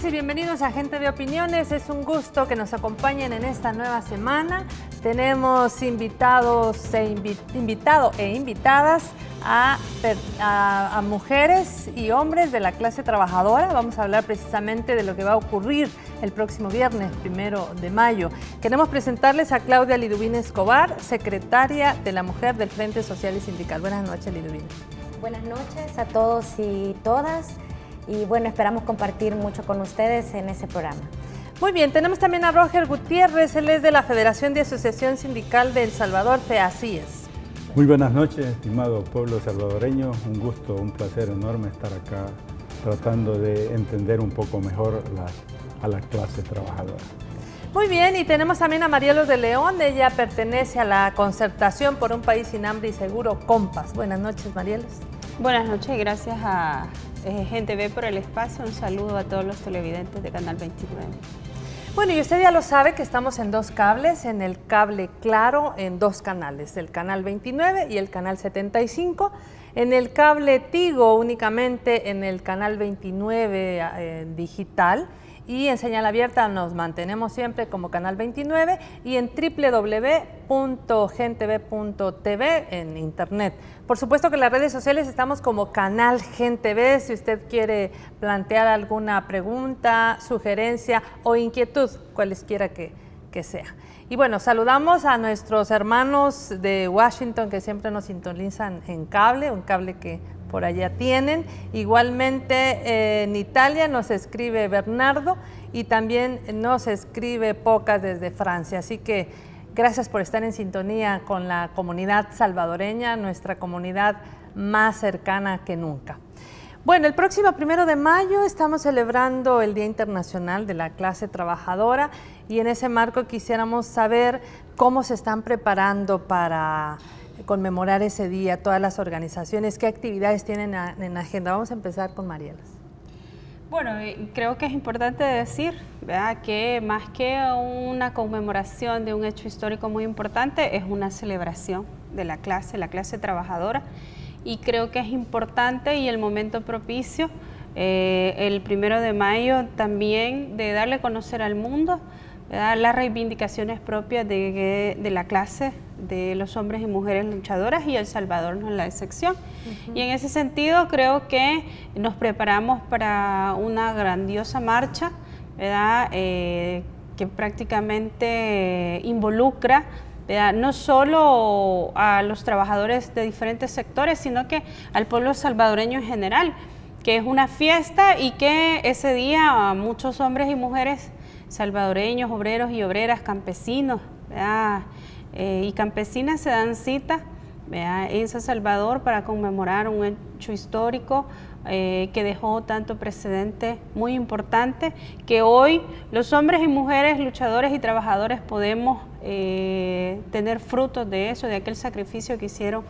y bienvenidos a Gente de Opiniones. Es un gusto que nos acompañen en esta nueva semana. Tenemos invitado e invitadas a mujeres y hombres de la clase trabajadora. Vamos a hablar precisamente de lo que va a ocurrir el próximo viernes, 1 de mayo. Queremos presentarles a Claudia Liduvina Escobar, secretaria de la Mujer del Frente Social y Sindical. Buenas noches, Liduvina. Buenas noches a todos y todas. Y bueno, esperamos compartir mucho con ustedes en ese programa. Muy bien, tenemos también a Roger Gutiérrez, él es de la Federación de Asociación Sindical de El Salvador, FEASIES. Muy buenas noches, estimado pueblo salvadoreño. Un gusto, un placer enorme estar acá tratando de entender un poco mejor a la clase trabajadora. Muy bien, y tenemos también a Marielos de León. Ella pertenece a la Concertación por un País Sin Hambre y Seguro, COMPAS. Buenas noches, Marielos. Buenas noches, gracias a Gente B por el espacio. Un saludo a todos los televidentes de Canal 29. Bueno, y usted ya lo sabe que estamos en dos cables, en el cable Claro, en dos canales, el canal 29 y el canal 75. En el cable Tigo únicamente en el canal 29 digital, y en señal abierta nos mantenemos siempre como canal 29 y en www.gentv.tv en internet. Por supuesto que en las redes sociales estamos como Canal Gente B, si usted quiere plantear alguna pregunta, sugerencia o inquietud, cualesquiera que sea. Y bueno, saludamos a nuestros hermanos de Washington que siempre nos sintonizan en cable, un cable que por allá tienen. Igualmente en Italia nos escribe Bernardo y también nos escribe Pocas desde Francia. Así que gracias por estar en sintonía con la comunidad salvadoreña, nuestra comunidad más cercana que nunca. Bueno, el próximo 1 de mayo estamos celebrando el Día Internacional de la Clase Trabajadora y en ese marco quisiéramos saber cómo se están preparando para conmemorar ese día, todas las organizaciones, qué actividades tienen en agenda. Vamos a empezar con Marielos. Bueno, creo que es importante decir, ¿verdad?, que más que una conmemoración de un hecho histórico muy importante, es una celebración de la clase trabajadora, y creo que es importante y el momento propicio, el 1 de mayo también, de darle a conocer al mundo, ¿verdad?, las reivindicaciones propias de la clase, de los hombres y mujeres luchadoras, y El Salvador no es la excepción. Y en ese sentido creo que nos preparamos para una grandiosa marcha, ¿verdad?, que prácticamente involucra, ¿verdad?, no solo a los trabajadores de diferentes sectores, sino que al pueblo salvadoreño en general, que es una fiesta y que ese día muchos hombres y mujeres salvadoreños, obreros y obreras, campesinos, ¿verdad?, y campesinas se dan cita, ¿verdad?, en San Salvador para conmemorar un hecho histórico que dejó tanto precedente muy importante, que hoy los hombres y mujeres luchadores y trabajadores podemos tener frutos de eso, de aquel sacrificio que hicieron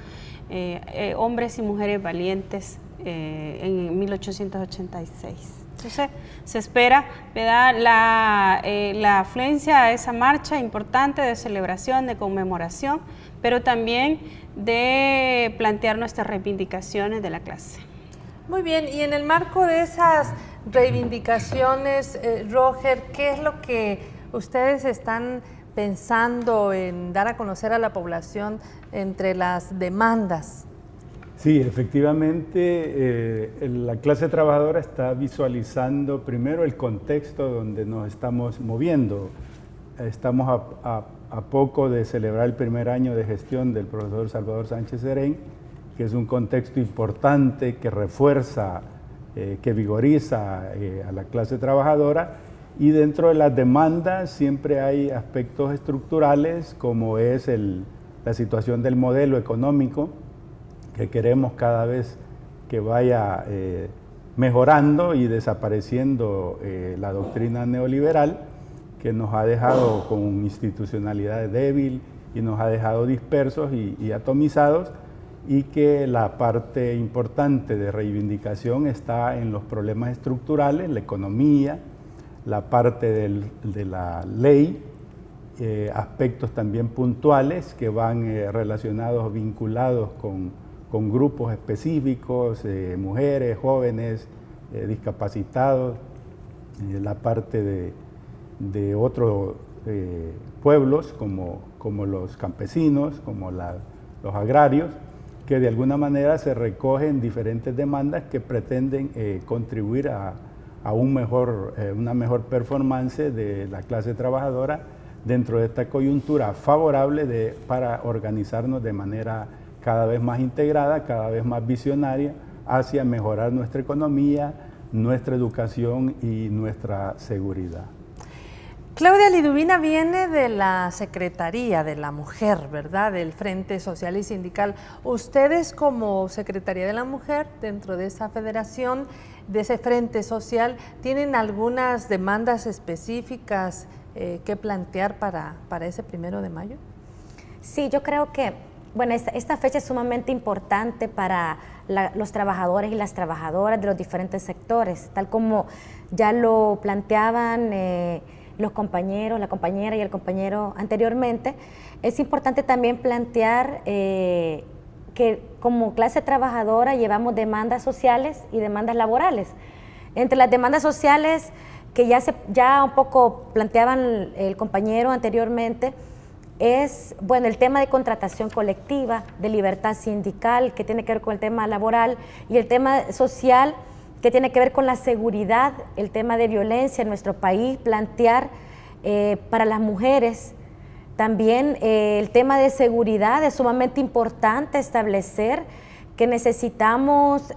hombres y mujeres valientes en 1886. Entonces se espera, ¿verdad?, la afluencia a esa marcha importante de celebración, de conmemoración, pero también de plantear nuestras reivindicaciones de la clase. Muy bien, y en el marco de esas reivindicaciones, Roger, ¿qué es lo que ustedes están pensando en dar a conocer a la población entre las demandas? Sí, efectivamente, la clase trabajadora está visualizando primero el contexto donde nos estamos moviendo. Estamos a poco de celebrar el primer año de gestión del profesor Salvador Sánchez Serén, que es un contexto importante que refuerza, que vigoriza a la clase trabajadora, y dentro de las demandas siempre hay aspectos estructurales como es la situación del modelo económico, que queremos cada vez que vaya mejorando y desapareciendo la doctrina neoliberal, que nos ha dejado con institucionalidad débil y nos ha dejado dispersos y atomizados, y que la parte importante de reivindicación está en los problemas estructurales, la economía, la parte de la ley, aspectos también puntuales que van relacionados, vinculados con grupos específicos, mujeres, jóvenes, discapacitados, la parte de otros pueblos como los campesinos, como los agrarios, que de alguna manera se recogen diferentes demandas que pretenden contribuir a una mejor performance de la clase trabajadora dentro de esta coyuntura favorable para organizarnos de manera cada vez más integrada, cada vez más visionaria, hacia mejorar nuestra economía, nuestra educación y nuestra seguridad. Claudia Liduvina viene de la Secretaría de la Mujer, ¿verdad?, del Frente Social y Sindical. Ustedes como Secretaría de la Mujer, dentro de esa federación, de ese Frente Social, ¿tienen algunas demandas específicas que plantear para ese 1 de mayo? Sí, yo creo que, bueno, esta fecha es sumamente importante para los trabajadores y las trabajadoras de los diferentes sectores, tal como ya lo planteaban los compañeros, la compañera y el compañero anteriormente. Es importante también plantear que como clase trabajadora llevamos demandas sociales y demandas laborales. Entre las demandas sociales que ya un poco planteaban el compañero anteriormente, es, bueno, el tema de contratación colectiva, de libertad sindical, que tiene que ver con el tema laboral, y el tema social, que tiene que ver con la seguridad, el tema de violencia en nuestro país, plantear para las mujeres también el tema de seguridad. Es sumamente importante establecer que necesitamos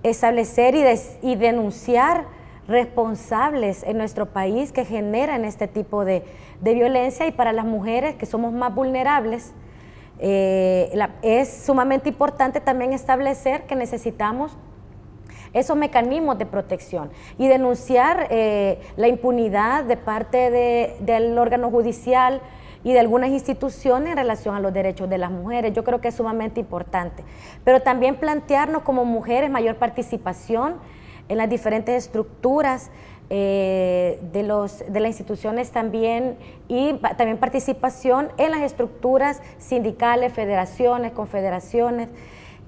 establecer y denunciar responsables en nuestro país que generan este tipo de violencia, y para las mujeres que somos más vulnerables es sumamente importante también establecer que necesitamos esos mecanismos de protección y denunciar la impunidad de parte del órgano judicial y de algunas instituciones en relación a los derechos de las mujeres. Yo creo que es sumamente importante, pero también plantearnos como mujeres mayor participación en las diferentes estructuras de las instituciones también, y también participación en las estructuras sindicales, federaciones, confederaciones,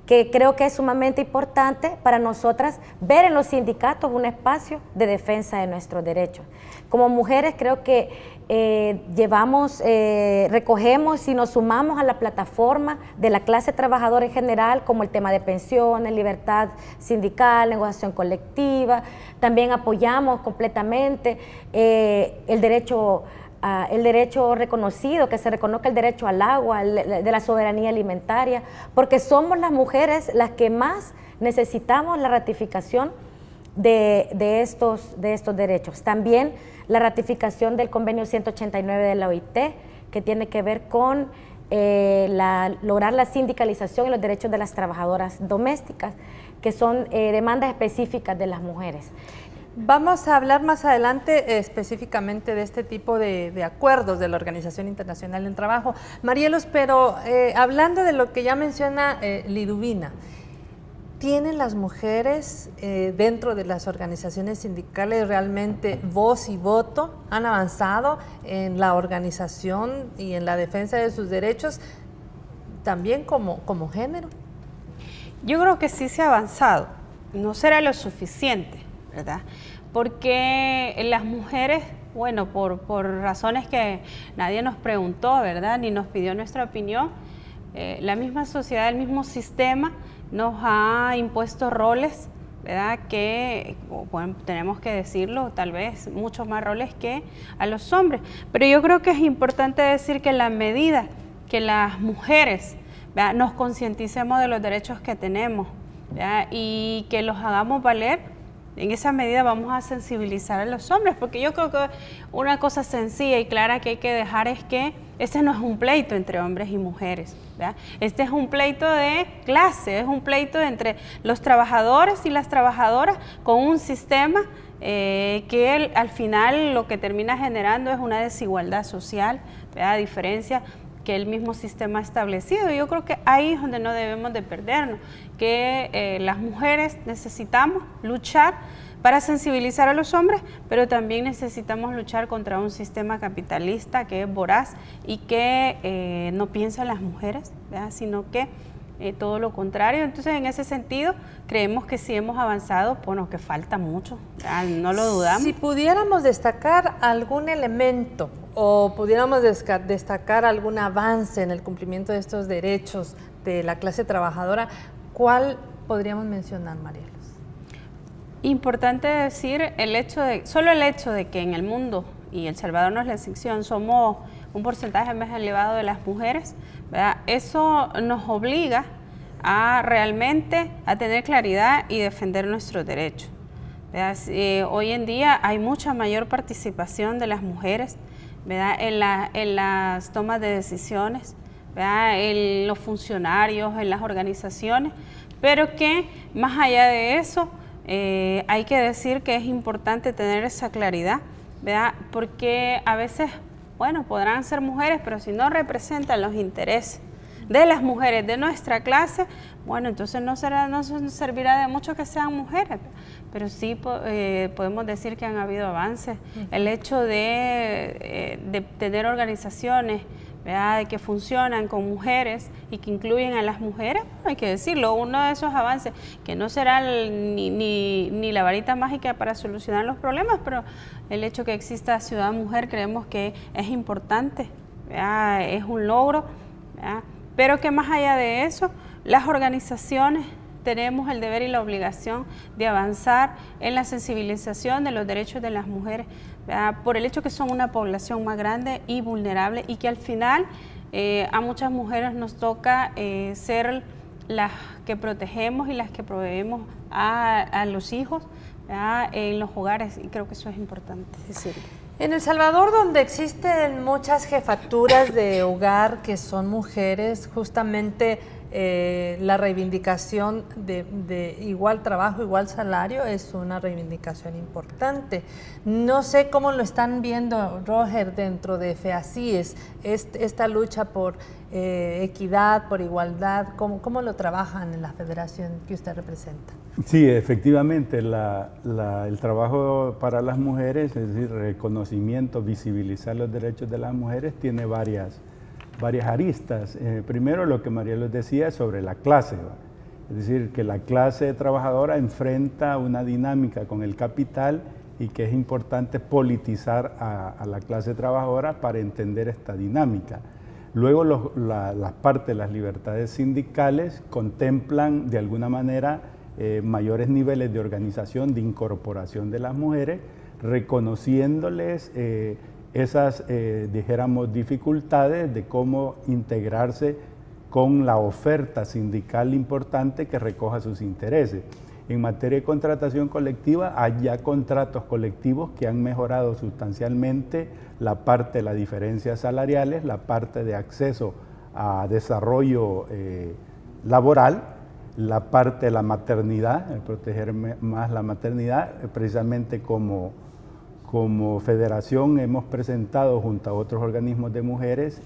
que creo que es sumamente importante para nosotras ver en los sindicatos un espacio de defensa de nuestros derechos. Como mujeres creo que recogemos y nos sumamos a la plataforma de la clase trabajadora en general, como el tema de pensiones, libertad sindical, negociación colectiva. También apoyamos completamente el derecho reconocido, que se reconozca el derecho al agua, de la soberanía alimentaria, porque somos las mujeres las que más necesitamos la ratificación de estos derechos. También la ratificación del convenio 189 de la OIT, que tiene que ver con lograr la sindicalización y los derechos de las trabajadoras domésticas, que son demandas específicas de las mujeres. Vamos a hablar más adelante específicamente de este tipo de acuerdos de la Organización Internacional del Trabajo. Marielos, pero hablando de lo que ya menciona Liduvina, ¿tienen las mujeres dentro de las organizaciones sindicales realmente voz y voto? ¿Han avanzado en la organización y en la defensa de sus derechos también como género? Yo creo que sí se ha avanzado, no será lo suficiente, ¿verdad? Porque las mujeres, bueno, por razones que nadie nos preguntó, ¿verdad?, ni nos pidió nuestra opinión, la misma sociedad, el mismo sistema nos ha impuesto roles, ¿verdad?, que, bueno, tenemos que decirlo, tal vez muchos más roles que a los hombres. Pero yo creo que es importante decir que en la medida que las mujeres, ¿verdad?, nos concienticemos de los derechos que tenemos, ¿verdad?, y que los hagamos valer, en esa medida vamos a sensibilizar a los hombres, porque yo creo que una cosa sencilla y clara que hay que dejar es que este no es un pleito entre hombres y mujeres, ¿verdad? Este es un pleito de clase, es un pleito entre los trabajadores y las trabajadoras con un sistema que al final lo que termina generando es una desigualdad social, ¿verdad?, a diferencia que el mismo sistema ha establecido. Yo creo que ahí es donde no debemos de perdernos, que las mujeres necesitamos luchar para sensibilizar a los hombres, pero también necesitamos luchar contra un sistema capitalista que es voraz y que no piensa en las mujeres, ¿verdad?, sino que todo lo contrario. Entonces, en ese sentido, creemos que sí hemos avanzado, bueno, que falta mucho, no lo dudamos. Si pudiéramos destacar algún elemento o pudiéramos destacar algún avance en el cumplimiento de estos derechos de la clase trabajadora, ¿cuál podríamos mencionar, Marielos? Importante decir solo el hecho de que en el mundo, y El Salvador no es la excepción, somos un porcentaje más elevado de las mujeres, ¿verdad? Eso nos obliga a realmente a tener claridad y defender nuestros derechos. Hoy en día hay mucha mayor participación de las mujeres, ¿verdad? En las tomas de decisiones, ¿verdad? En los funcionarios, en las organizaciones, pero que más allá de eso hay que decir que es importante tener esa claridad, ¿verdad? Porque a veces, bueno, podrán ser mujeres, pero si no representan los intereses de las mujeres de nuestra clase, bueno, entonces no servirá de mucho que sean mujeres, pero sí podemos decir que han habido avances. El hecho de tener organizaciones, ¿verdad?, de que funcionan con mujeres y que incluyen a las mujeres, hay que decirlo, uno de esos avances, que no será ni la varita mágica para solucionar los problemas, pero el hecho que exista Ciudad Mujer creemos que es importante, ¿verdad?, es un logro, ¿verdad?, pero que más allá de eso, las organizaciones tenemos el deber y la obligación de avanzar en la sensibilización de los derechos de las mujeres, ¿verdad?, por el hecho que son una población más grande y vulnerable y que al final a muchas mujeres nos toca ser las que protegemos y las que proveemos a los hijos, ¿verdad?, en los hogares, y creo que eso es importante decirlo. En El Salvador, donde existen muchas jefaturas de hogar que son mujeres, justamente la reivindicación de igual trabajo, igual salario es una reivindicación importante. No sé cómo lo están viendo, Roger, dentro de FEACIES, esta lucha por equidad, por igualdad, ¿cómo lo trabajan en la federación que usted representa? Sí, efectivamente, el trabajo para las mujeres, es decir, reconocimiento, visibilizar los derechos de las mujeres, tiene varias aristas. Primero, lo que Marielos decía sobre la clase, ¿va? Es decir, que la clase trabajadora enfrenta una dinámica con el capital y que es importante politizar a la clase trabajadora para entender esta dinámica. Luego, las partes, las libertades sindicales contemplan de alguna manera mayores niveles de organización, de incorporación de las mujeres, reconociéndoles esas, dijéramos, dificultades de cómo integrarse con la oferta sindical importante que recoja sus intereses. En materia de contratación colectiva, hay ya contratos colectivos que han mejorado sustancialmente la parte de las diferencias salariales, la parte de acceso a desarrollo laboral, la parte de la maternidad, proteger más la maternidad. Precisamente como federación hemos presentado junto a otros organismos de mujeres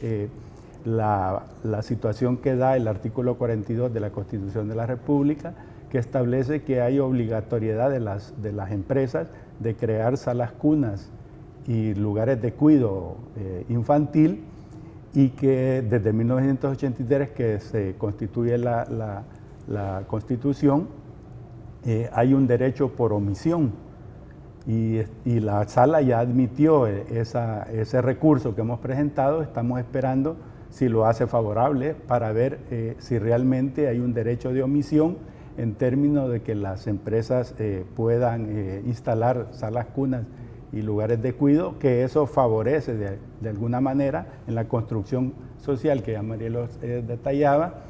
la situación que da el artículo 42 de la Constitución de la República, que establece que hay obligatoriedad de las empresas de crear salas cunas y lugares de cuidado infantil, y que desde 1983, que se constituye la Constitución, hay un derecho por omisión, y la sala ya admitió ese recurso que hemos presentado. Estamos esperando si lo hace favorable para ver si realmente hay un derecho de omisión en términos de que las empresas puedan instalar salas cunas y lugares de cuidado, que eso favorece de alguna manera en la construcción social que ya Marielos detallaba,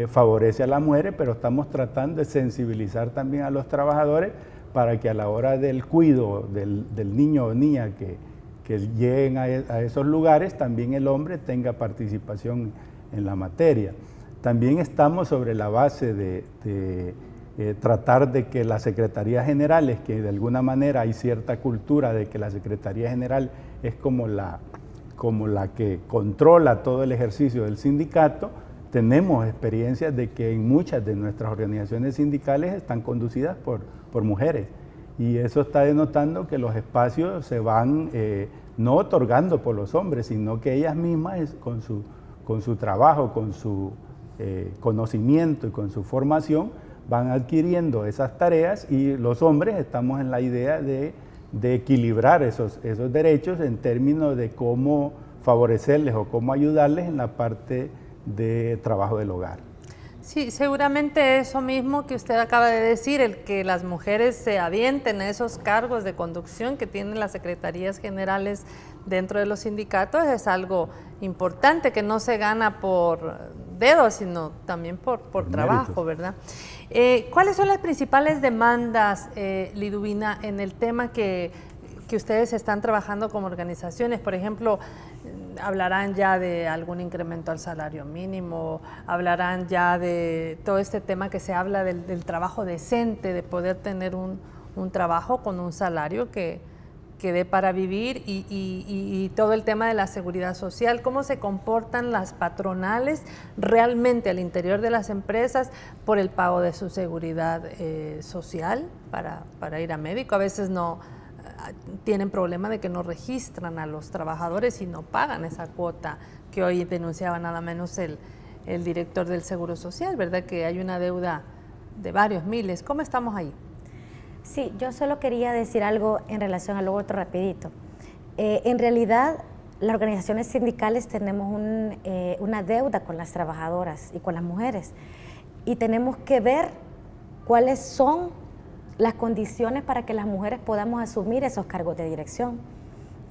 favorece a las mujeres, pero estamos tratando de sensibilizar también a los trabajadores para que a la hora del cuidado del niño o niña que lleguen a esos lugares, también el hombre tenga participación en la materia. También estamos sobre la base de tratar de que las secretarías generales, que de alguna manera hay cierta cultura de que la Secretaría General es como la que controla todo el ejercicio del sindicato. Tenemos experiencias de que en muchas de nuestras organizaciones sindicales están conducidas por mujeres, y eso está denotando que los espacios se van no otorgando por los hombres, sino que ellas mismas con su trabajo, con su conocimiento y con su formación van adquiriendo esas tareas, y los hombres estamos en la idea de equilibrar esos derechos en términos de cómo favorecerles o cómo ayudarles en la parte de trabajo del hogar. Sí, seguramente eso mismo que usted acaba de decir, el que las mujeres se avienten a esos cargos de conducción que tienen las secretarías generales dentro de los sindicatos, es algo importante, que no se gana por dedos, sino también por trabajo, ¿verdad? ¿Cuáles son las principales demandas, Liduvina, en el tema que ustedes están trabajando como organizaciones? Por ejemplo, hablarán ya de algún incremento al salario mínimo, hablarán ya de todo este tema que se habla del trabajo decente, de poder tener un trabajo con un salario que dé para vivir, y todo el tema de la seguridad social. ¿Cómo se comportan las patronales realmente al interior de las empresas por el pago de su seguridad social para ir a médico? A veces no tienen problema de que no registran a los trabajadores y no pagan esa cuota que hoy denunciaba nada menos el director del Seguro Social, ¿verdad? Que hay una deuda de varios miles. ¿Cómo estamos ahí? Sí, yo solo quería decir algo en relación a lo otro rapidito. En realidad, las organizaciones sindicales tenemos una deuda con las trabajadoras y con las mujeres, y tenemos que ver cuáles son las condiciones para que las mujeres podamos asumir esos cargos de dirección.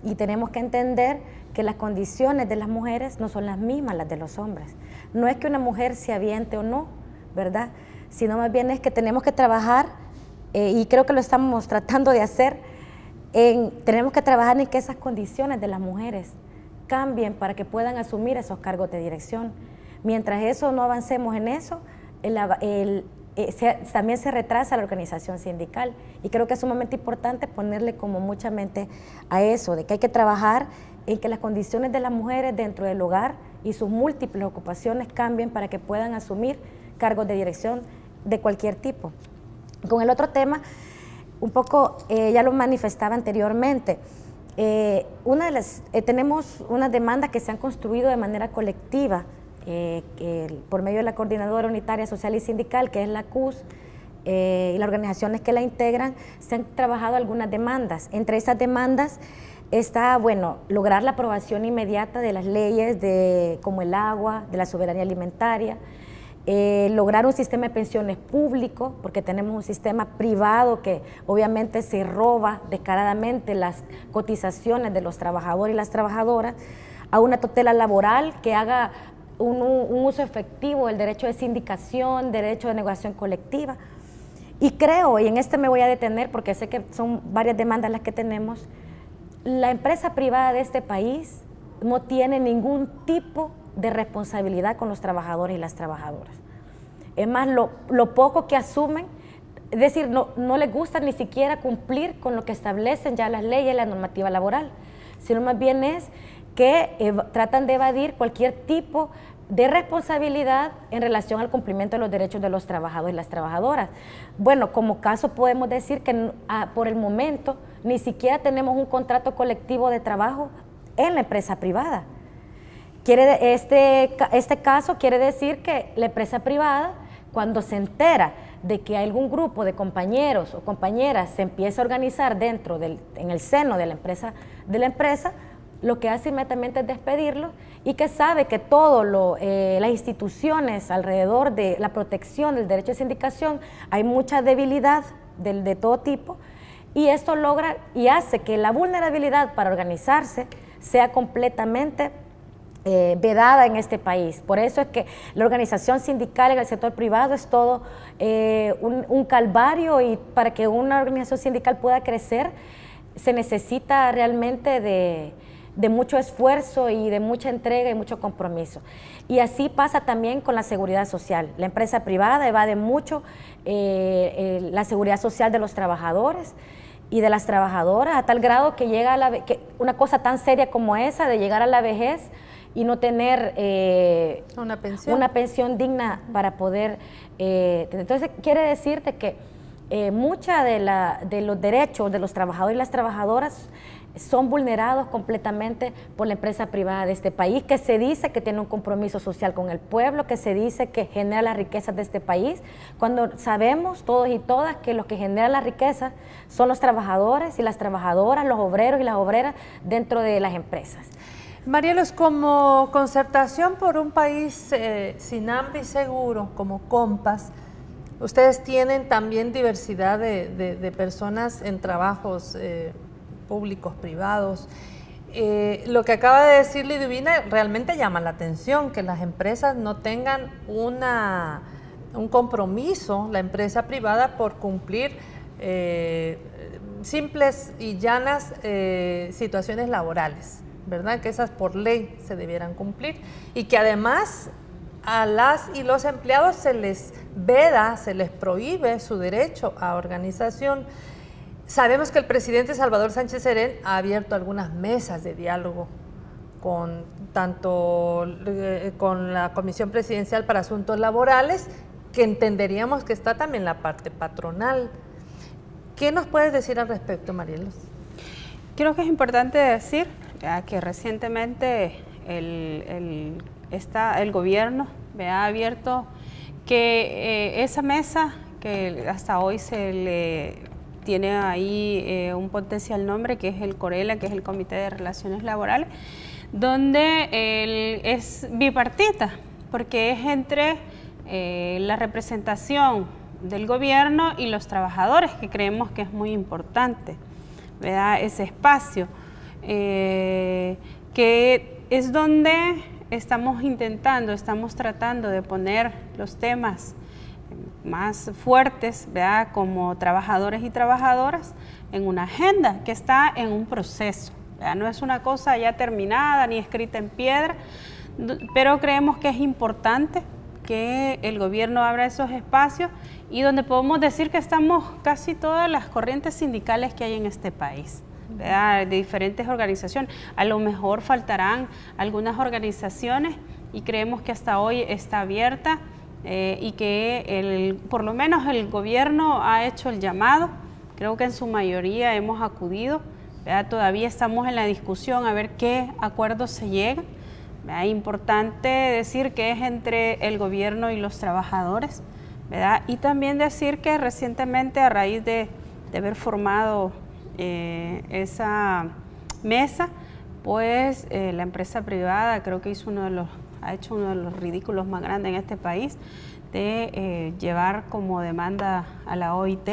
Y tenemos que entender que las condiciones de las mujeres no son las mismas las de los hombres. No es que una mujer se aviente o no, ¿verdad? Sino más bien es que tenemos que trabajar, y creo que lo estamos tratando de hacer, tenemos que trabajar en que esas condiciones de las mujeres cambien para que puedan asumir esos cargos de dirección. Mientras eso no avancemos en eso, también se retrasa la organización sindical, y creo que es sumamente importante ponerle como mucha mente a eso, de que hay que trabajar en que las condiciones de las mujeres dentro del hogar y sus múltiples ocupaciones cambien para que puedan asumir cargos de dirección de cualquier tipo. Con el otro tema, un poco ya lo manifestaba anteriormente, tenemos unas demandas que se han construido de manera colectiva por medio de la Coordinadora Unitaria Social y Sindical, que es la CUS, y las organizaciones que la integran. Se han trabajado algunas demandas. Entre esas demandas está, bueno, lograr la aprobación inmediata de las leyes como el agua, de la soberanía alimentaria, lograr un sistema de pensiones público, porque tenemos un sistema privado que obviamente se roba descaradamente las cotizaciones de los trabajadores y las trabajadoras, a una tutela laboral que haga un uso efectivo del derecho de sindicación, derecho de negociación colectiva. Y creo, y en este me voy a detener porque sé que son varias demandas las que tenemos, la empresa privada de este país no tiene ningún tipo de responsabilidad con los trabajadores y las trabajadoras. Es más, lo poco que asumen, es decir, no les gusta ni siquiera cumplir con lo que establecen ya las leyes y la normativa laboral, sino más bien es que tratan de evadir cualquier tipo de responsabilidad en relación al cumplimiento de los derechos de los trabajadores y las trabajadoras. Bueno, como caso podemos decir que por el momento ni siquiera tenemos un contrato colectivo de trabajo en la empresa privada. Este caso quiere decir que la empresa privada, cuando se entera de que algún grupo de compañeros o compañeras se empieza a organizar en el seno de la empresa, lo que hace inmediatamente es despedirlo, y que sabe que todas las instituciones alrededor de la protección del derecho de sindicación hay mucha debilidad de todo tipo, y esto logra y hace que la vulnerabilidad para organizarse sea completamente vedada en este país. Por eso es que la organización sindical en el sector privado es todo un calvario, y para que una organización sindical pueda crecer se necesita realmente de mucho esfuerzo y de mucha entrega y mucho compromiso. Y así pasa también con la seguridad social. La empresa privada evade mucho la seguridad social de los trabajadores y de las trabajadoras, a tal grado que llega una cosa tan seria como esa, de llegar a la vejez y no tener una pensión digna para poder entonces quiere decirte que mucha de los derechos de los trabajadores y las trabajadoras son vulnerados completamente por la empresa privada de este país, que se dice que tiene un compromiso social con el pueblo, que se dice que genera las riquezas de este país, cuando sabemos todos y todas que los que generan las riquezas son los trabajadores y las trabajadoras, los obreros y las obreras dentro de las empresas. Marielos, como Concertación por un País sin Hambre y Seguro, como COMPAS, ustedes tienen también diversidad de personas en trabajos públicos, privados. Lo que acaba de decir Liduvina realmente llama la atención, que las empresas no tengan un compromiso, la empresa privada, por cumplir simples y llanas situaciones laborales, ¿verdad? Que esas por ley se debieran cumplir y que además a las y los empleados se les veda, se les prohíbe su derecho a organización. Sabemos que el presidente Salvador Sánchez Serén ha abierto algunas mesas de diálogo con con la Comisión Presidencial para Asuntos Laborales, que entenderíamos que está también la parte patronal. ¿Qué nos puedes decir al respecto, Marielos? Creo que es importante decir que recientemente el gobierno ha abierto que esa mesa, que hasta hoy se le tiene ahí un potencial nombre, que es el CORELA, que es el Comité de Relaciones Laborales, donde es bipartita, porque es entre la representación del gobierno y los trabajadores, que creemos que es muy importante, ¿verdad? Ese espacio, que es donde estamos tratando de poner los temas más fuertes, ¿verdad? Como trabajadores y trabajadoras, en una agenda que está en un proceso, ¿verdad? No es una cosa ya terminada ni escrita en piedra, pero creemos que es importante que el gobierno abra esos espacios y donde podemos decir que estamos casi todas las corrientes sindicales que hay en este país, ¿verdad? De diferentes organizaciones. A lo mejor faltarán algunas organizaciones y creemos que hasta hoy está abierta y que por lo menos el gobierno ha hecho el llamado. Creo que en su mayoría hemos acudido, ¿verdad? Todavía estamos en la discusión a ver qué acuerdos se llegan. Es importante decir que es entre el gobierno y los trabajadores, ¿verdad? Y también decir que recientemente, a raíz de haber formado esa mesa, pues la empresa privada creo que ha hecho uno de los ridículos más grandes en este país, de llevar como demanda a la OIT,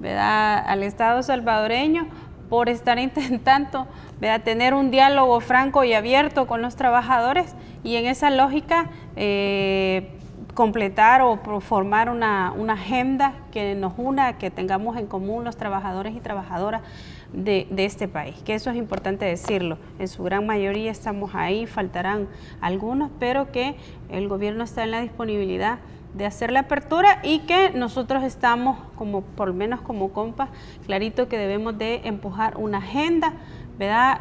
¿verdad? Al Estado salvadoreño, por estar intentando, ¿verdad?, tener un diálogo franco y abierto con los trabajadores y en esa lógica completar o formar una agenda que nos una, que tengamos en común los trabajadores y trabajadoras de este país, que eso es importante decirlo. En su gran mayoría estamos ahí, faltarán algunos, pero que el gobierno está en la disponibilidad de hacer la apertura y que nosotros estamos, por lo menos como COMPAS, clarito que debemos de empujar una agenda, ¿verdad?,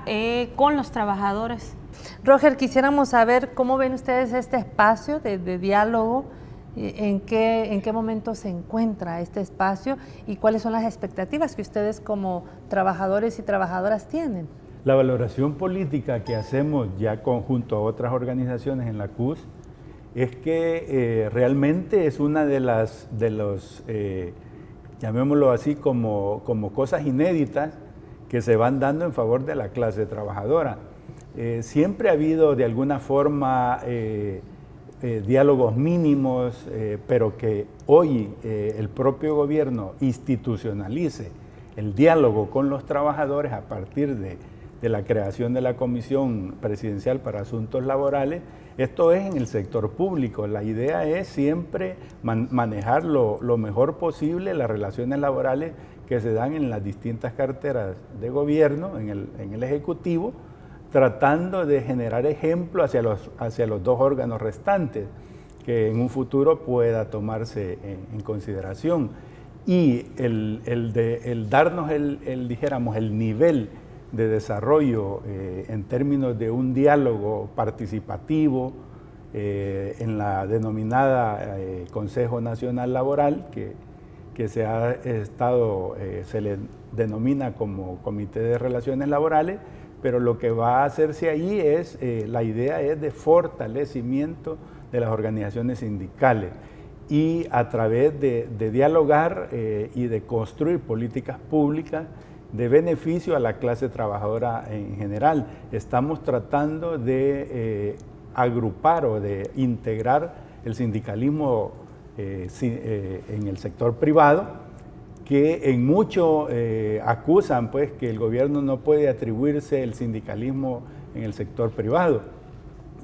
con los trabajadores. Roger, quisiéramos saber cómo ven ustedes este espacio de diálogo, en qué momento se encuentra este espacio y cuáles son las expectativas que ustedes como trabajadores y trabajadoras tienen. La valoración política que hacemos ya junto a otras organizaciones en la CUS es que realmente es una de los, llamémoslo así, como cosas inéditas que se van dando en favor de la clase trabajadora. Siempre ha habido de alguna forma diálogos mínimos, pero que hoy el propio gobierno institucionalice el diálogo con los trabajadores a partir de la creación de la Comisión Presidencial para Asuntos Laborales. Esto es en el sector público. La idea es siempre manejar lo mejor posible las relaciones laborales que se dan en las distintas carteras de gobierno, en el Ejecutivo, tratando de generar ejemplo hacia los dos órganos restantes, que en un futuro pueda tomarse en consideración. Y el darnos dijéramos, el nivel de desarrollo en términos de un diálogo participativo en la denominada Consejo Nacional Laboral, que se le denomina como Comité de Relaciones Laborales, pero lo que va a hacerse ahí es, la idea es de fortalecimiento de las organizaciones sindicales y a través de dialogar y de construir políticas públicas de beneficio a la clase trabajadora en general. Estamos tratando de agrupar o de integrar el sindicalismo en el sector privado, que en mucho acusan pues que el gobierno no puede atribuirse el sindicalismo en el sector privado,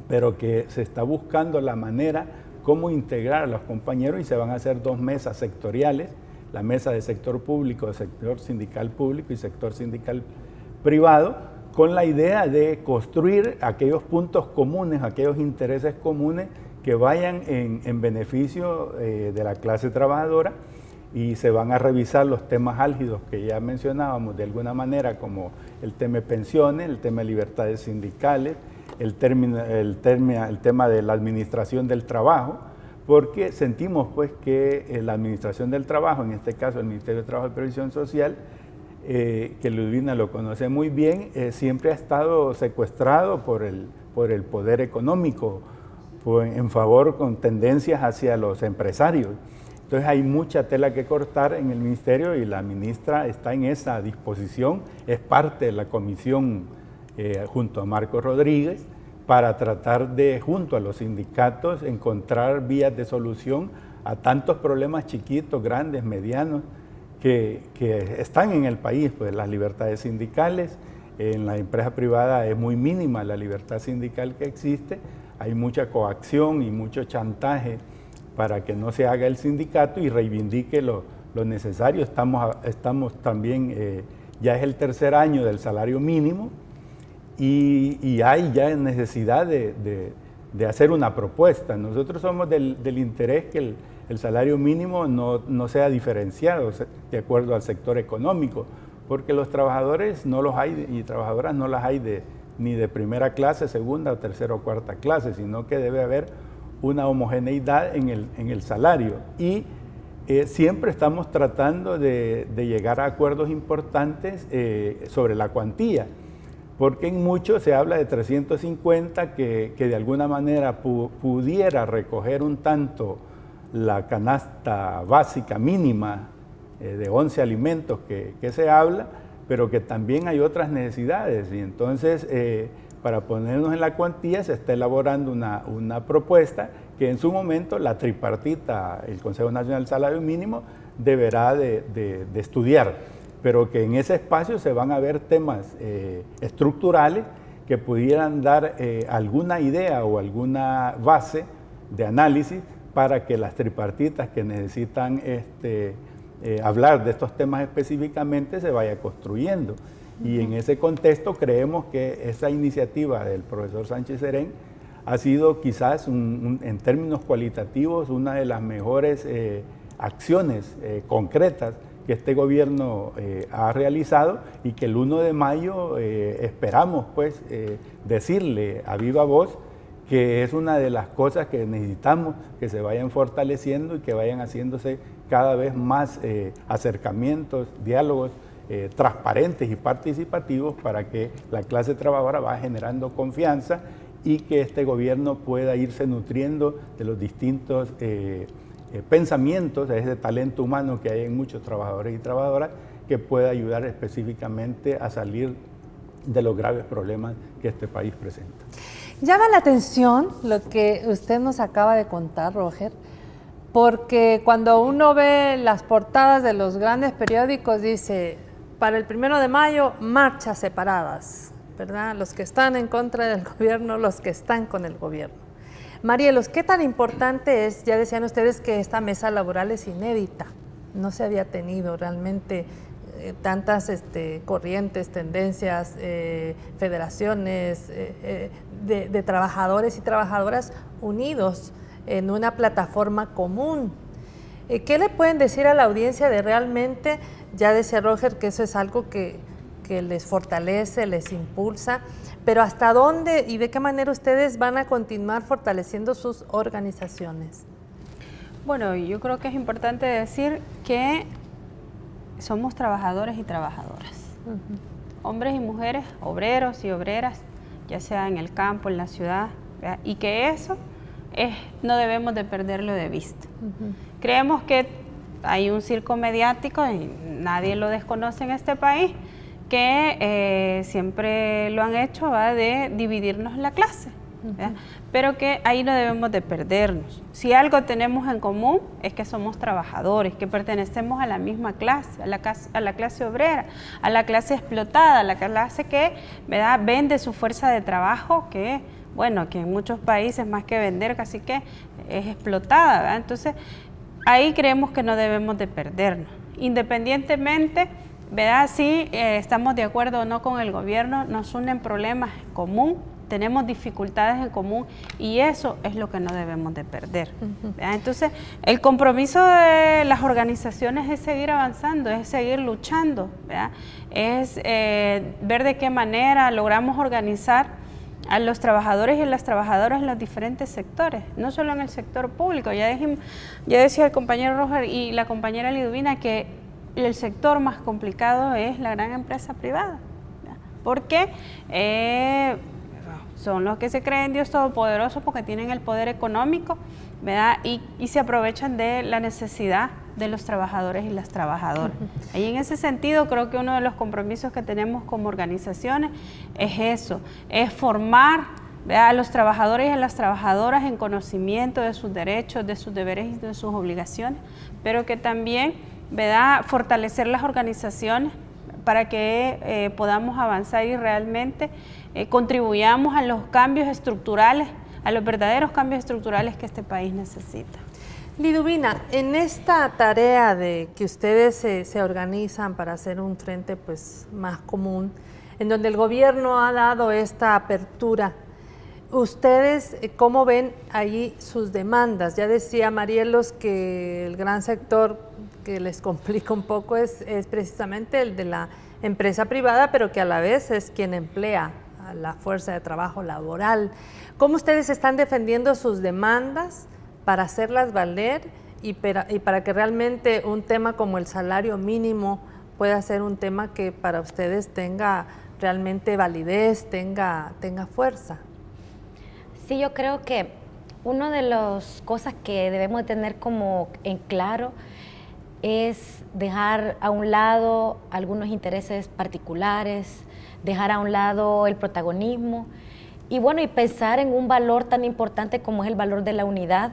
pero que se está buscando la manera cómo integrar a los compañeros y se van a hacer 2 mesas sectoriales, la mesa de sector público, sector sindical público y sector sindical privado, con la idea de construir aquellos puntos comunes, aquellos intereses comunes que vayan en beneficio de la clase trabajadora, y se van a revisar los temas álgidos que ya mencionábamos de alguna manera, como el tema de pensiones, el tema de libertades sindicales, el tema de la administración del trabajo, porque sentimos pues que la administración del trabajo, en este caso el Ministerio de Trabajo y Previsión Social, que Ludvina lo conoce muy bien, siempre ha estado secuestrado por el poder económico, en favor con tendencias hacia los empresarios. Entonces hay mucha tela que cortar en el ministerio y la ministra está en esa disposición, es parte de la comisión junto a Marco Rodríguez para tratar de, junto a los sindicatos, encontrar vías de solución a tantos problemas chiquitos, grandes, medianos, que están en el país. Pues las libertades sindicales, en la empresa privada es muy mínima la libertad sindical que existe, hay mucha coacción y mucho chantaje para que no se haga el sindicato y reivindique lo necesario. Estamos también, ya es el 3er año del salario mínimo y hay ya necesidad de hacer una propuesta. Nosotros somos del interés que el salario mínimo no sea diferenciado de acuerdo al sector económico, porque los trabajadores no los hay y trabajadoras no las hay ni de primera clase, segunda, tercera o cuarta clase, sino que debe haber una homogeneidad en el salario. Y siempre estamos tratando de llegar a acuerdos importantes sobre la cuantía, porque en mucho se habla de 350 que de alguna manera pudiera recoger un tanto la canasta básica mínima de 11 alimentos que se habla, pero que también hay otras necesidades. Y entonces, para ponernos en la cuantía, se está elaborando una propuesta que en su momento la tripartita, el Consejo Nacional del Salario Mínimo, deberá de estudiar, pero que en ese espacio se van a ver temas estructurales que pudieran dar alguna idea o alguna base de análisis para que las tripartitas que necesitan hablar de estos temas específicamente se vaya construyendo. Y en ese contexto creemos que esa iniciativa del profesor Sánchez Serén ha sido quizás, en términos cualitativos, una de las mejores acciones concretas que este gobierno ha realizado y que el 1 de mayo esperamos pues decirle a viva voz que es una de las cosas que necesitamos que se vayan fortaleciendo y que vayan haciéndose cada vez más acercamientos, diálogos transparentes y participativos para que la clase trabajadora vaya generando confianza y que este gobierno pueda irse nutriendo de los distintos pensamientos, de ese talento humano que hay en muchos trabajadores y trabajadoras, que pueda ayudar específicamente a salir de los graves problemas que este país presenta. Llama la atención lo que usted nos acaba de contar, Roger, porque cuando uno ve las portadas de los grandes periódicos dice, para el 1 de mayo, marchas separadas, ¿verdad? Los que están en contra del gobierno, los que están con el gobierno. Marielos, ¿qué tan importante es? Ya decían ustedes que esta mesa laboral es inédita, no se había tenido realmente tantas corrientes, tendencias, federaciones de trabajadores y trabajadoras unidos en una plataforma común. ¿Qué le pueden decir a la audiencia de realmente, ya decía Roger, que eso es algo que les fortalece, les impulsa, pero hasta dónde y de qué manera ustedes van a continuar fortaleciendo sus organizaciones? Bueno, yo creo que es importante decir que somos trabajadores y trabajadoras, hombres y mujeres, obreros y obreras, ya sea en el campo, en la ciudad, ¿verdad? Y que eso no debemos de perderlo de vista. Creemos que hay un circo mediático, y nadie lo desconoce en este país, que siempre lo han hecho, ¿verdad?, de dividirnos la clase, ¿verdad? Pero que ahí no debemos de perdernos. Si algo tenemos en común es que somos trabajadores, que pertenecemos a la misma clase, a la clase obrera, a la clase explotada, a la clase que, ¿verdad?, vende su fuerza de trabajo, que bueno, que en muchos países más que vender casi que es explotada, ¿verdad? Entonces ahí creemos que no debemos de perdernos, independientemente, ¿verdad?, si estamos de acuerdo o no con el gobierno, nos unen problemas en común, tenemos dificultades en común y eso es lo que no debemos de perder. Entonces, el compromiso de las organizaciones es seguir avanzando, es seguir luchando, ¿verdad? Es ver de qué manera logramos organizar a los trabajadores y las trabajadoras en los diferentes sectores, no solo en el sector público. Ya decía el compañero Roger y la compañera Liduvina que el sector más complicado es la gran empresa privada, ¿verdad? Porque son los que se creen Dios Todopoderoso porque tienen el poder económico, ¿verdad? Y se aprovechan de la necesidad de los trabajadores y las trabajadoras. Y en ese sentido creo que uno de los compromisos que tenemos como organizaciones es eso, es formar, ¿verdad?, a los trabajadores y a las trabajadoras en conocimiento de sus derechos, de sus deberes y de sus obligaciones, pero que también, ¿verdad?, fortalecer las organizaciones para que podamos avanzar y realmente contribuyamos a los cambios estructurales, a los verdaderos cambios estructurales que este país necesita. Liduvina, en esta tarea de que ustedes se organizan para hacer un frente pues más común, en donde el gobierno ha dado esta apertura, ¿ustedes cómo ven ahí sus demandas? Ya decía Marielos que el gran sector que les complica un poco es precisamente el de la empresa privada, pero que a la vez es quien emplea a la fuerza de trabajo laboral. ¿Cómo ustedes están defendiendo sus demandas para hacerlas valer y para que realmente un tema como el salario mínimo pueda ser un tema que para ustedes tenga realmente validez, tenga fuerza? Sí, yo creo que una de las cosas que debemos tener como en claro es dejar a un lado algunos intereses particulares, dejar a un lado el protagonismo y bueno, y pensar en un valor tan importante como es el valor de la unidad,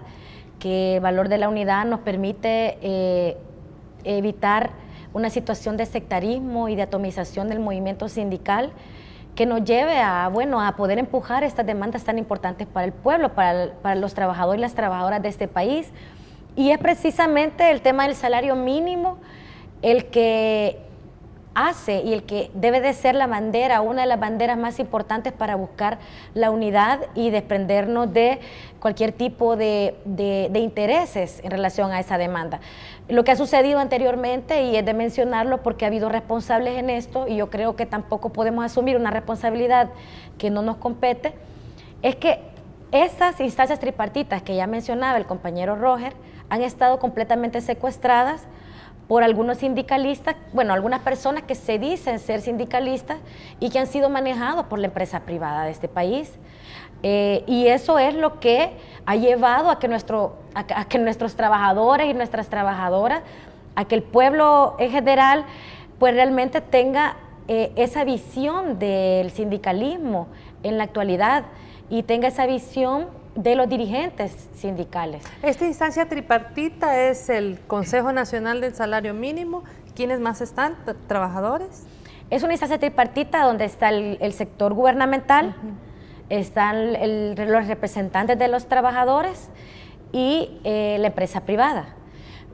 que el valor de la unidad nos permite evitar una situación de sectarismo y de atomización del movimiento sindical que nos lleve a poder empujar estas demandas tan importantes para el pueblo, para los trabajadores y las trabajadoras de este país. Y es precisamente el tema del salario mínimo el que hace y el que debe de ser la bandera, una de las banderas más importantes para buscar la unidad y desprendernos de cualquier tipo de intereses en relación a esa demanda. Lo que ha sucedido anteriormente, y es de mencionarlo porque ha habido responsables en esto, y yo creo que tampoco podemos asumir una responsabilidad que no nos compete, es que esas instancias tripartitas que ya mencionaba el compañero Roger han estado completamente secuestradas por algunos sindicalistas, bueno, algunas personas que se dicen ser sindicalistas y que han sido manejados por la empresa privada de este país. Y eso es lo que ha llevado a que nuestros trabajadores y nuestras trabajadoras, a que el pueblo en general, pues realmente tenga esa visión del sindicalismo en la actualidad y tenga esa visión de los dirigentes sindicales. Esta instancia tripartita es el Consejo Nacional del Salario Mínimo. ¿Quiénes más están? ¿Trabajadores? Es una instancia tripartita donde está el sector gubernamental, están los representantes de los trabajadores y la empresa privada.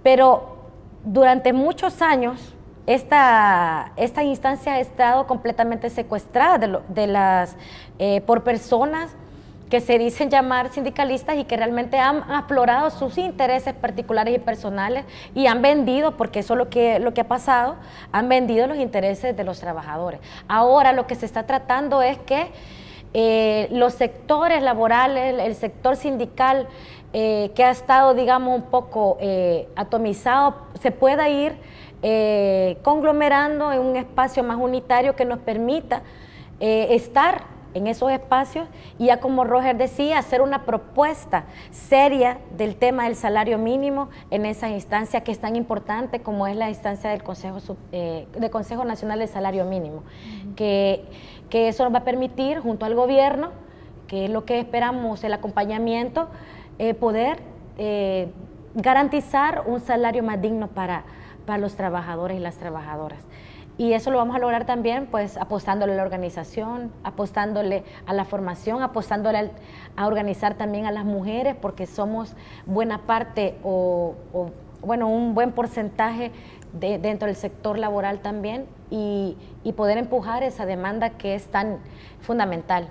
Pero durante muchos años esta instancia ha estado completamente secuestrada por personas que se dicen llamar sindicalistas y que realmente han aflorado sus intereses particulares y personales y han vendido, porque eso es lo que ha pasado, han vendido los intereses de los trabajadores. Ahora lo que se está tratando es que los sectores laborales, el sector sindical, que ha estado, digamos, un poco atomizado, se pueda ir conglomerando en un espacio más unitario que nos permita estar en esos espacios y, ya como Roger decía, hacer una propuesta seria del tema del salario mínimo en esa instancia que es tan importante como es la instancia del Consejo Nacional del Salario Mínimo, que eso nos va a permitir, junto al gobierno, que es lo que esperamos, el acompañamiento, poder garantizar un salario más digno para los trabajadores y las trabajadoras. Y eso lo vamos a lograr también pues apostándole a la organización, apostándole a la formación, apostándole a organizar también a las mujeres, porque somos buena parte bueno, un buen porcentaje dentro del sector laboral también, y poder empujar esa demanda que es tan fundamental.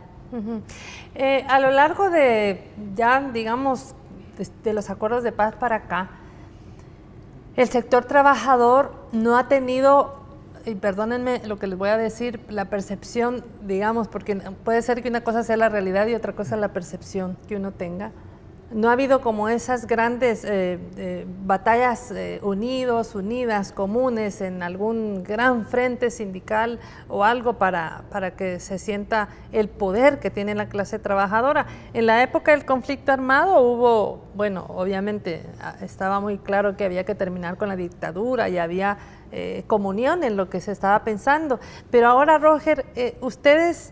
A lo largo de ya, digamos, de los acuerdos de paz para acá, el sector trabajador no ha tenido, y perdónenme lo que les voy a decir, la percepción, digamos, porque puede ser que una cosa sea la realidad y otra cosa la percepción que uno tenga. No ha habido como esas grandes batallas unidas, comunes, en algún gran frente sindical o algo para que se sienta el poder que tiene la clase trabajadora. En la época del conflicto armado hubo, bueno, obviamente estaba muy claro que había que terminar con la dictadura y había comunión en lo que se estaba pensando. Pero ahora, Roger, ustedes,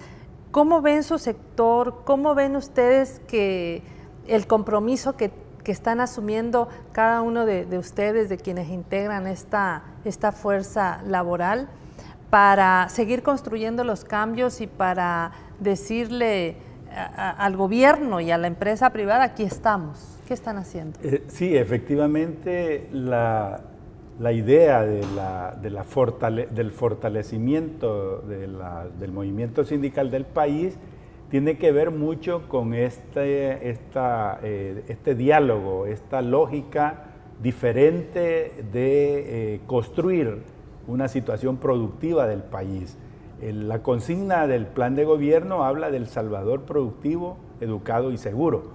¿cómo ven su sector? ¿Cómo ven ustedes que el compromiso que están asumiendo cada uno de ustedes, de quienes integran esta fuerza laboral, para seguir construyendo los cambios y para decirle al gobierno y a la empresa privada, aquí estamos? ¿Qué están haciendo? Sí, efectivamente, la idea del fortalecimiento del movimiento sindical del país tiene que ver mucho con este diálogo, esta lógica diferente de construir una situación productiva del país. La consigna del plan de gobierno habla del Salvador productivo, educado y seguro.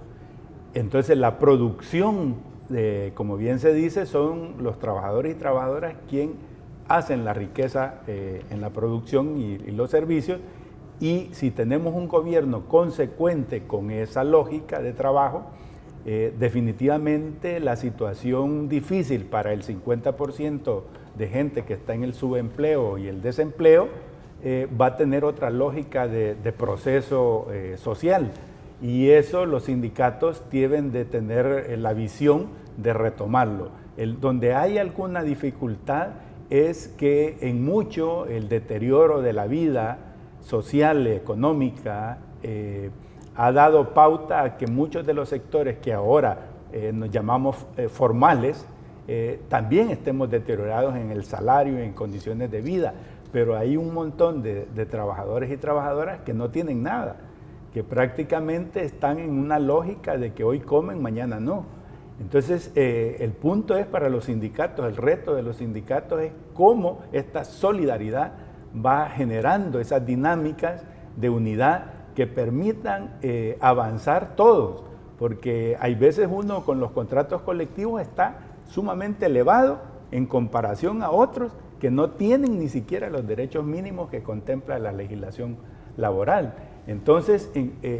Entonces la producción, como bien se dice, son los trabajadores y trabajadoras quienes hacen la riqueza en la producción y los servicios. Y si tenemos un gobierno consecuente con esa lógica de trabajo, definitivamente la situación difícil para el 50% de gente que está en el subempleo y el desempleo va a tener otra lógica de proceso social. Y eso los sindicatos deben de tener la visión de retomarlo. Donde hay alguna dificultad es que en mucho el deterioro de la vida social, económica, ha dado pauta a que muchos de los sectores que ahora nos llamamos formales, también estemos deteriorados en el salario y en condiciones de vida, pero hay un montón de trabajadores y trabajadoras que no tienen nada, que prácticamente están en una lógica de que hoy comen, mañana no. Entonces, el punto es para los sindicatos, el reto de los sindicatos es cómo esta solidaridad va generando esas dinámicas de unidad que permitan avanzar todos, porque hay veces uno con los contratos colectivos está sumamente elevado en comparación a otros que no tienen ni siquiera los derechos mínimos que contempla la legislación laboral. Entonces,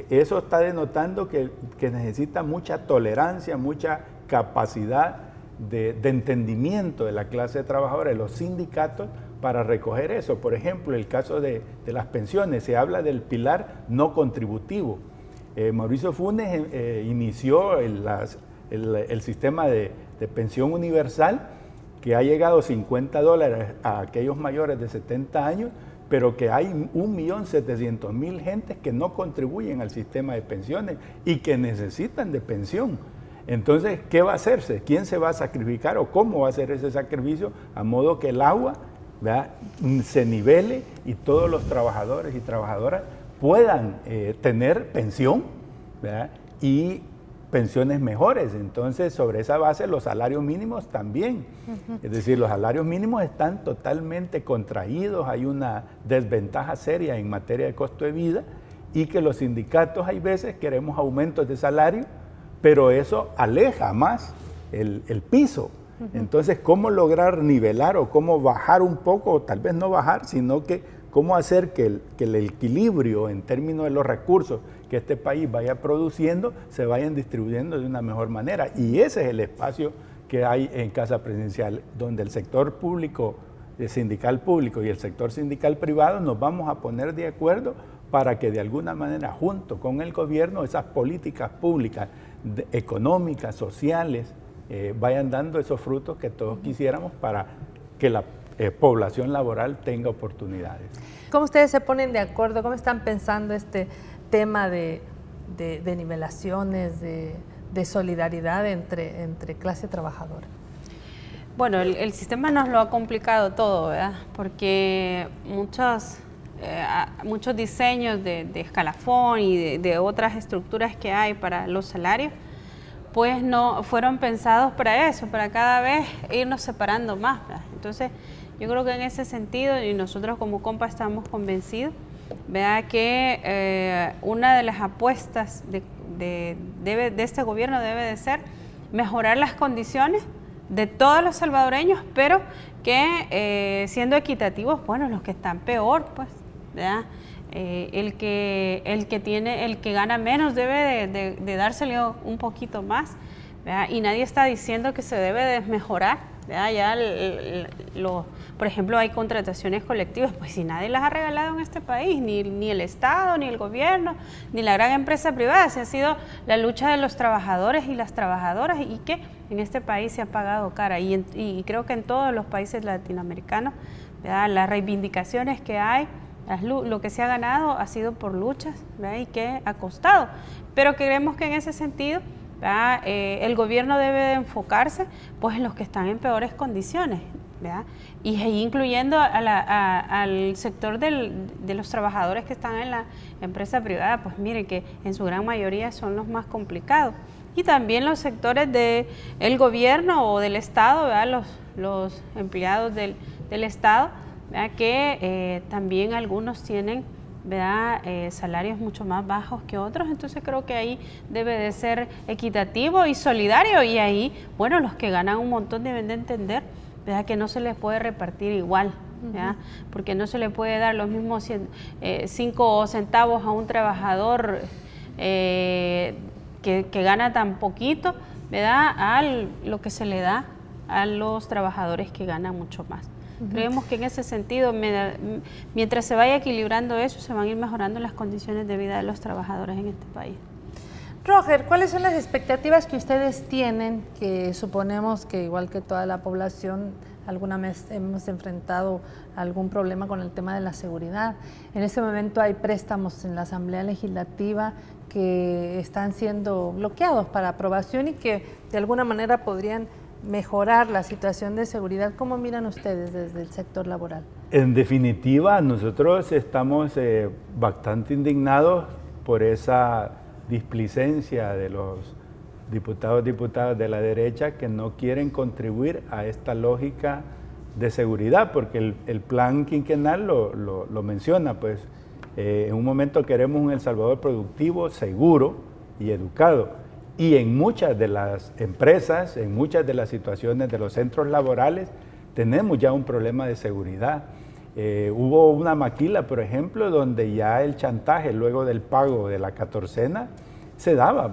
eso está denotando que necesita mucha tolerancia, mucha capacidad de entendimiento de la clase trabajadora, de los sindicatos, para recoger eso. Por ejemplo, el caso de las pensiones, se habla del pilar no contributivo. Mauricio Funes inició el sistema de pensión universal, que ha llegado $50 a aquellos mayores de 70 años, pero que hay 1.700.000 gentes que no contribuyen al sistema de pensiones y que necesitan de pensión. Entonces, ¿qué va a hacerse? ¿Quién se va a sacrificar o cómo va a hacer ese sacrificio? A modo que el agua, ¿verdad?, se nivele y todos los trabajadores y trabajadoras puedan tener pensión, ¿verdad?, y pensiones mejores. Entonces, sobre esa base, los salarios mínimos también. Es decir, los salarios mínimos están totalmente contraídos, hay una desventaja seria en materia de costo de vida y que los sindicatos hay veces queremos aumentos de salario, pero eso aleja más el piso. Entonces, ¿cómo lograr nivelar o cómo bajar un poco, o tal vez no bajar, sino que cómo hacer que el equilibrio en términos de los recursos que este país vaya produciendo se vayan distribuyendo de una mejor manera? Y ese es el espacio que hay en Casa Presidencial, donde el sector público, el sindical público y el sector sindical privado nos vamos a poner de acuerdo para que de alguna manera, junto con el gobierno, esas políticas públicas, económicas, sociales, vayan dando esos frutos que todos quisiéramos para que la población laboral tenga oportunidades. ¿Cómo ustedes se ponen de acuerdo? ¿Cómo están pensando este tema de nivelaciones, de solidaridad entre clase trabajadora? Bueno, el sistema nos lo ha complicado todo, ¿verdad? Porque muchos diseños de escalafón y de otras estructuras que hay para los salarios, pues no fueron pensados para eso, para cada vez irnos separando más, ¿verdad? Entonces, yo creo que en ese sentido, y nosotros como compa estamos convencidos, ¿verdad?, que una de las apuestas de este gobierno debe de ser mejorar las condiciones de todos los salvadoreños, pero que siendo equitativos, bueno, los que están peor, pues, ¿verdad? El que gana menos debe de dársele un poquito más, ¿verdad? Y nadie está diciendo que se debe de mejorar, ¿verdad? Ya por ejemplo, hay contrataciones colectivas, pues si nadie las ha regalado en este país, ni el Estado, ni el gobierno, ni la gran empresa privada, si ha sido la lucha de los trabajadores y las trabajadoras, y que en este país se ha pagado cara, y creo que en todos los países latinoamericanos, ¿verdad?, las reivindicaciones que hay, lo que se ha ganado ha sido por luchas, ¿verdad?, y que ha costado, pero creemos que en ese sentido, ¿verdad?, el gobierno debe de enfocarse pues en los que están en peores condiciones, ¿verdad?, y incluyendo al sector de los trabajadores que están en la empresa privada, pues miren que en su gran mayoría son los más complicados, y también los sectores del gobierno o del Estado, ¿verdad?, los empleados del Estado, ¿verdad?, que también algunos tienen, ¿verdad?, salarios mucho más bajos que otros. Entonces creo que ahí debe de ser equitativo y solidario, y ahí, bueno, los que ganan un montón deben de entender, ¿verdad?, que no se les puede repartir igual, ¿verdad?, porque no se le puede dar los mismos 5 centavos a un trabajador que gana tan poquito, ¿verdad?, a lo que se le da a los trabajadores que ganan mucho más. Creemos que en ese sentido, mientras se vaya equilibrando eso, se van a ir mejorando las condiciones de vida de los trabajadores en este país. Roger, ¿cuáles son las expectativas que ustedes tienen, que suponemos que igual que toda la población alguna vez hemos enfrentado algún problema con el tema de la seguridad? En este momento hay préstamos en la Asamblea Legislativa que están siendo bloqueados para aprobación y que de alguna manera podrían mejorar la situación de seguridad. ¿Cómo miran ustedes desde el sector laboral? En definitiva, nosotros estamos bastante indignados por esa displicencia de los diputadas de la derecha que no quieren contribuir a esta lógica de seguridad, porque el plan quinquenal lo menciona, pues en un momento queremos un El Salvador productivo, seguro y educado. Y en muchas de las empresas, en muchas de las situaciones de los centros laborales, tenemos ya un problema de seguridad. Hubo una maquila, por ejemplo, donde ya el chantaje luego del pago de la 14ª se daba,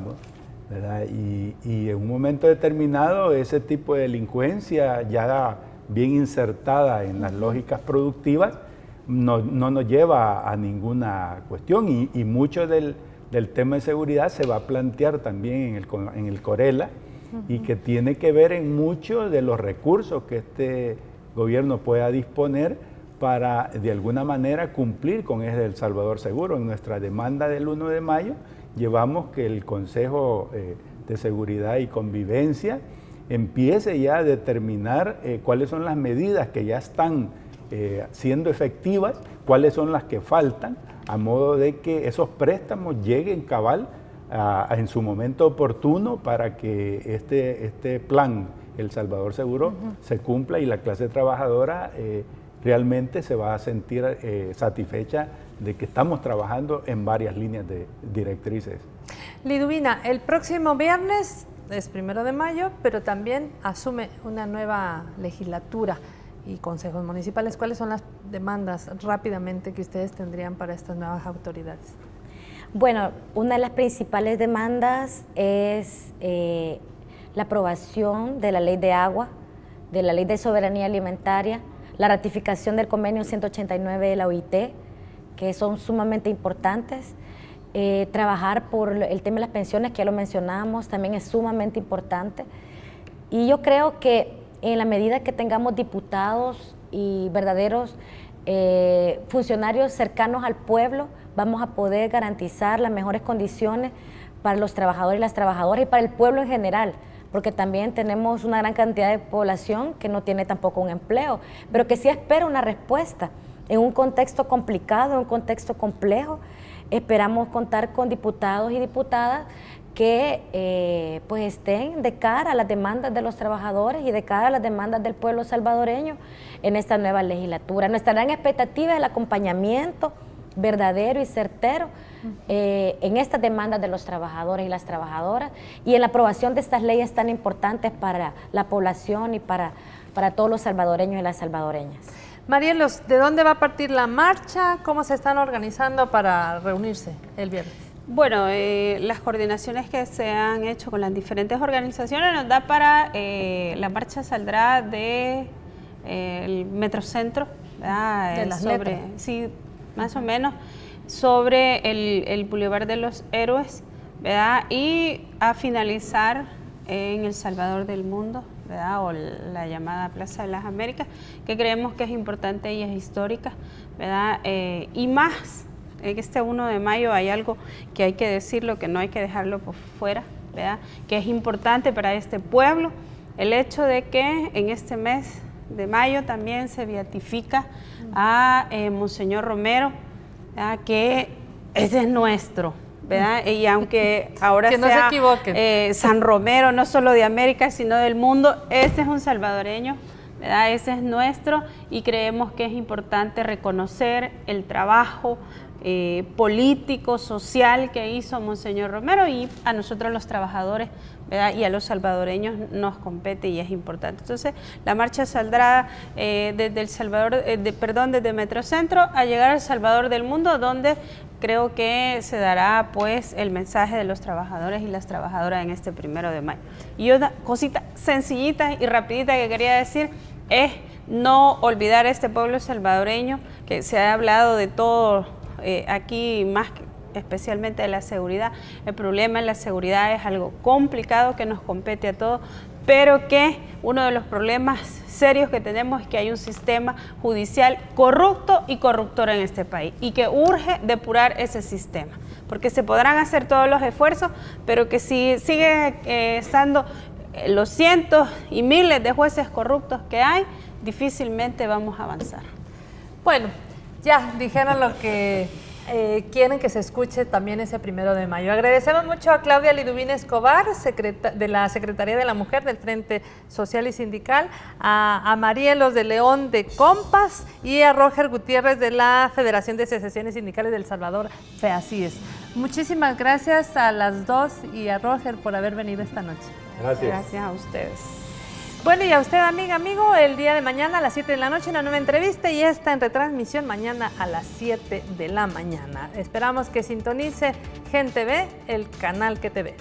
¿verdad? Y en un momento determinado ese tipo de delincuencia ya bien insertada en las lógicas productivas no nos lleva a ninguna cuestión, y mucho del tema de seguridad se va a plantear también en el Corela, y que tiene que ver en mucho de los recursos que este gobierno pueda disponer para de alguna manera cumplir con ese El Salvador Seguro. En nuestra demanda del 1 de mayo llevamos que el Consejo de Seguridad y Convivencia empiece ya a determinar cuáles son las medidas que ya están siendo efectivas, cuáles son las que faltan, a modo de que esos préstamos lleguen cabal en su momento oportuno para que este plan, El Salvador Seguro, se cumpla y la clase trabajadora realmente se va a sentir satisfecha de que estamos trabajando en varias líneas de directrices. Liduvina, el próximo viernes es 1 de mayo, pero también asume una nueva legislatura y consejos municipales. ¿Cuáles son las demandas rápidamente que ustedes tendrían para estas nuevas autoridades? Bueno, una de las principales demandas es la aprobación de la ley de agua, de la ley de soberanía alimentaria, la ratificación del convenio 189 de la OIT, que son sumamente importantes. Trabajar por el tema de las pensiones, que ya lo mencionamos, también es sumamente importante. Y yo creo que en la medida que tengamos diputados y verdaderos funcionarios cercanos al pueblo, vamos a poder garantizar las mejores condiciones para los trabajadores y las trabajadoras y para el pueblo en general, porque también tenemos una gran cantidad de población que no tiene tampoco un empleo, pero que sí espera una respuesta en un contexto complicado, en un contexto complejo. Esperamos contar con diputados y diputadas que pues estén de cara a las demandas de los trabajadores y de cara a las demandas del pueblo salvadoreño en esta nueva legislatura. Nuestra gran expectativa es el acompañamiento verdadero y certero en estas demandas de los trabajadores y las trabajadoras y en la aprobación de estas leyes tan importantes para la población y para todos los salvadoreños y las salvadoreñas. Marielos, ¿de dónde va a partir la marcha? ¿Cómo se están organizando para reunirse el viernes? Bueno, las coordinaciones que se han hecho con las diferentes organizaciones nos da para, la marcha saldrá de el Metrocentro, ¿verdad? De las letras. Sí, más o menos, sobre el Boulevard de los Héroes, ¿verdad? Y a finalizar en El Salvador del Mundo, ¿verdad? O la llamada Plaza de las Américas, que creemos que es importante y es histórica, ¿verdad? Y más, en este 1 de mayo hay algo que hay que decirlo, que no hay que dejarlo por fuera, ¿verdad? Que es importante para este pueblo, el hecho de que en este mes de mayo también se beatifica a Monseñor Romero, ¿verdad? Que ese es nuestro, ¿verdad? Y aunque ahora que no sea se equivoquen. San Romero, no solo de América, sino del mundo, ese es un salvadoreño, ¿verdad? Ese es nuestro y creemos que es importante reconocer el trabajo político, social que hizo Monseñor Romero y a nosotros los trabajadores, ¿verdad? Y a los salvadoreños nos compete y es importante. Entonces, la marcha saldrá desde El Salvador, desde Metrocentro a llegar al Salvador del Mundo, donde creo que se dará pues el mensaje de los trabajadores y las trabajadoras en este 1 de mayo. Y una cosita sencillita y rapidita que quería decir es no olvidar a este pueblo salvadoreño, que se ha hablado de todo aquí, más especialmente de la seguridad. El problema en la seguridad es algo complicado que nos compete a todos, pero que uno de los problemas serios que tenemos es que hay un sistema judicial corrupto y corruptor en este país y que urge depurar ese sistema, porque se podrán hacer todos los esfuerzos, pero que si sigue estando los cientos y miles de jueces corruptos que hay, difícilmente vamos a avanzar. Bueno, ya dijeron lo que quieren que se escuche también ese 1 de mayo. Agradecemos mucho a Claudia Liduvina Escobar, de la Secretaría de la Mujer del Frente Social y Sindical, a Marielos de León de Compas y a Roger Gutiérrez de la Federación de Asociaciones Sindicales del Salvador, FEASIES. Muchísimas gracias a las dos y a Roger por haber venido esta noche. Gracias. Gracias a ustedes. Bueno, y a usted, amiga, amigo, el día de mañana a las 7 de la noche una nueva entrevista y esta en retransmisión mañana a las 7 de la mañana. Esperamos que sintonice Gen TV, el canal que te ve.